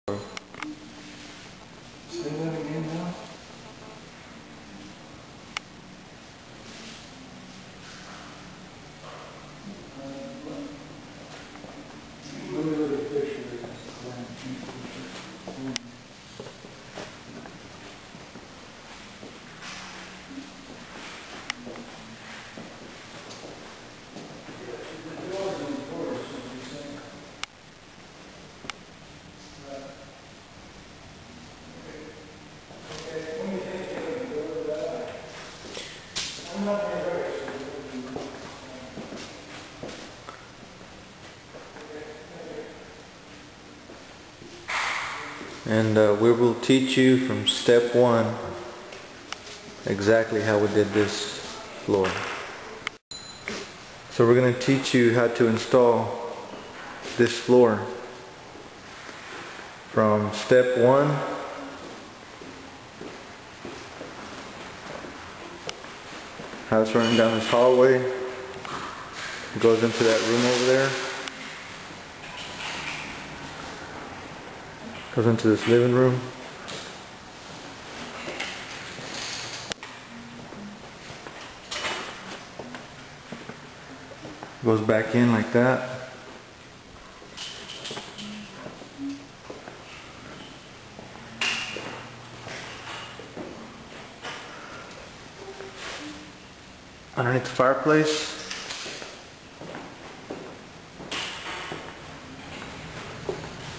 Say that again now. Look at the picture. And we will teach you from step one exactly how we did this floor. So we're going to teach you how to install this floor from step one how it's running down this hallway. It goes into that room over there. Goes into this living room. Goes back in like that. Underneath the fireplace.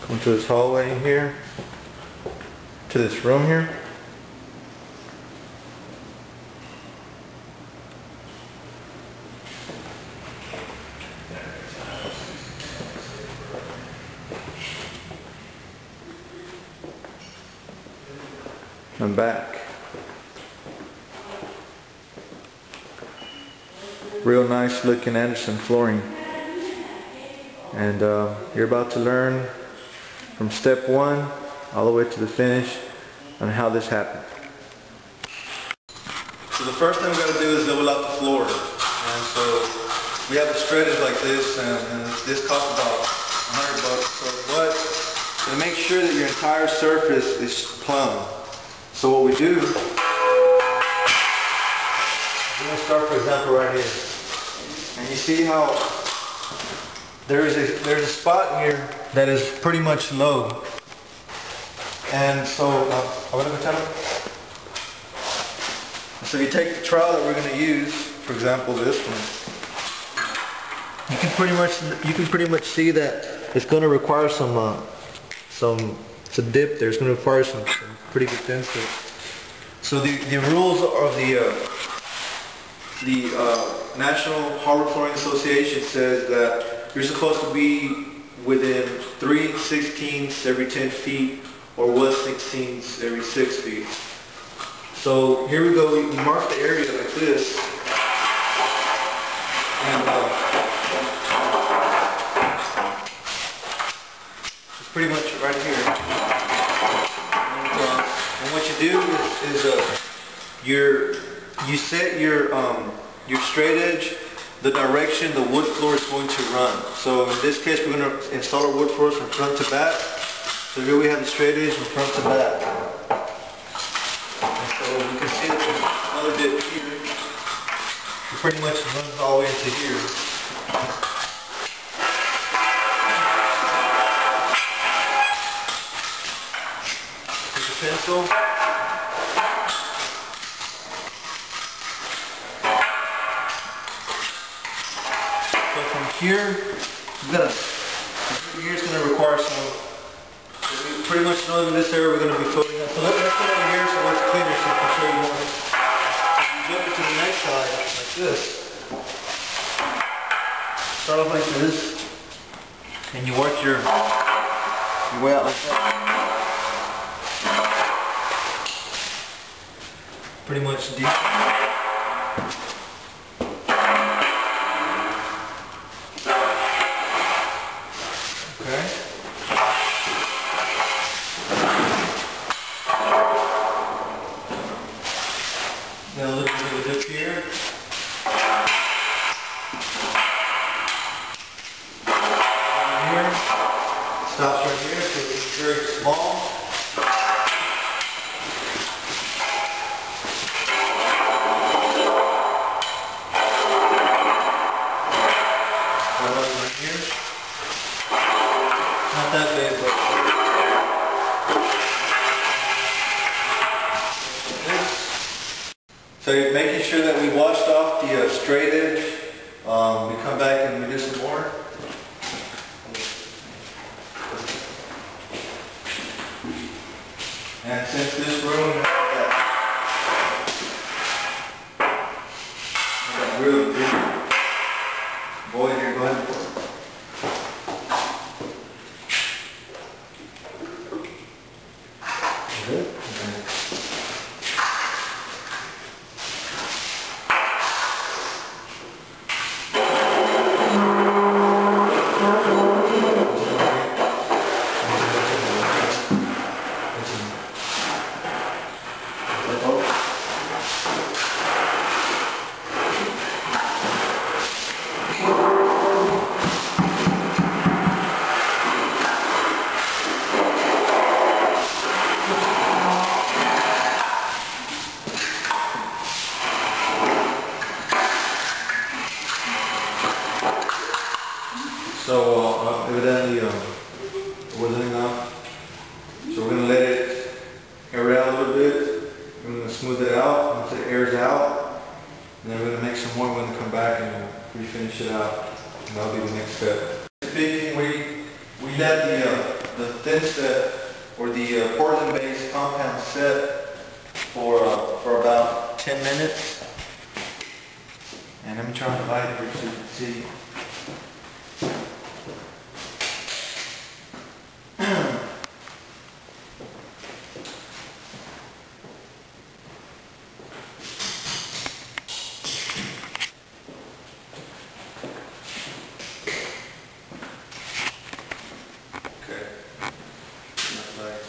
Come to this hallway here, to this room here. And back. Real nice looking Anderson flooring. And you're about to learn from step one all the way to the finish on how this happened. So the first thing we got to do is level out the floor. And so we have a shredded like this, and this costs about $100. So to make sure that your entire surface is plumb. So what we do, we're going to start, for example, right here. And you see how there's a spot here that is pretty much low. And so, so you take the trowel that we're going to use, for example this one. You can pretty much see that it's going to require some dip there. It's going to require some pretty good density. So the rules of the National Hardwood Flooring Association says that you're supposed to be within 3/16 every 10 feet or 1/16 every 6 feet. So here we go. We mark the area like this, and it's pretty much right here. And what you do is you set your straight edge, the direction the wood floor is going to run. So in this case, we're going to install our wood floors from front to back. So here we have the straight edge from front to back. And so you can see that there's another dip here. It pretty much runs all the way into here. Take a pencil. Here, here's going to require some. We pretty much know in this area we're going to be filling up. So let's get over here so it's cleaner so I can show you more. So you jump into the next side like this. Start off like this, and you work your way out like that. Pretty much deep. Now a little bit of a dip here. Here. Stops right here, so it's very small. So you're making sure that we washed off the straight edge. We come back and we do some more. And since this room has that really big void here, go ahead and pour it. So evidently it wasn't enough. So we're going to let it air out a little bit. We're going to smooth it out once it airs out. And then we're going to make some more. We're going to come back and refinish it out. And that'll be the next step. Speaking, we let the thin set or the porcelain-based compound set for about 10 minutes. And let me turn on the light here so you can see.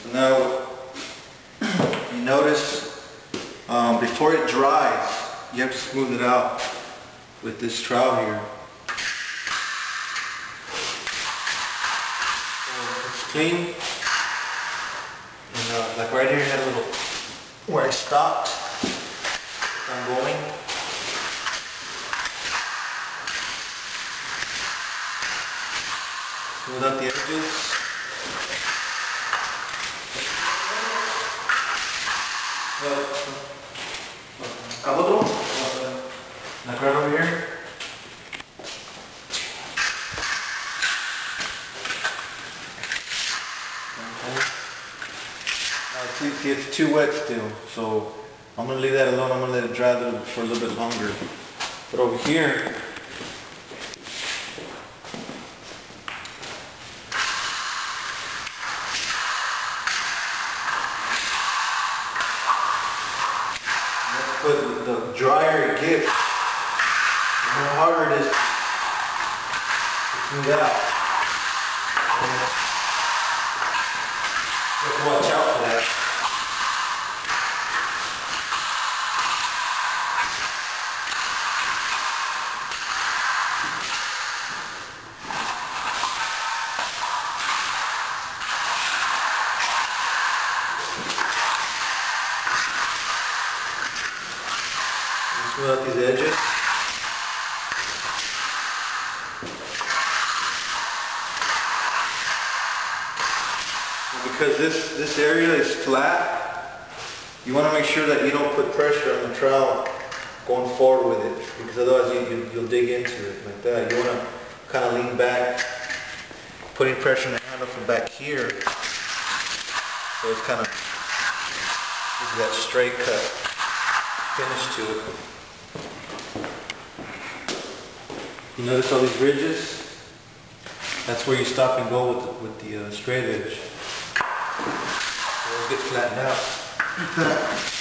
So now you notice before it dries, you have to smooth it out with this trowel here. So it's clean, and like right here, you had a little where I stopped. I'm going. Smooth out the edges. Like right over here. Okay. Now see, it's too wet still, so I'm going to leave that alone. I'm going to let it dry for a little bit longer. But over here, but the drier it gets, the more harder it is to smooth out. You have to watch out for that. Smooth out these edges. Because this area is flat, you want to make sure that you don't put pressure on the trowel going forward with it, because otherwise you'll dig into it like that. You want to kind of lean back, putting pressure on the handle from back here, so it's kind of gives that straight cut finish to it. You notice all these ridges? That's where you stop and go with the straight edge. So it'll get flattened out.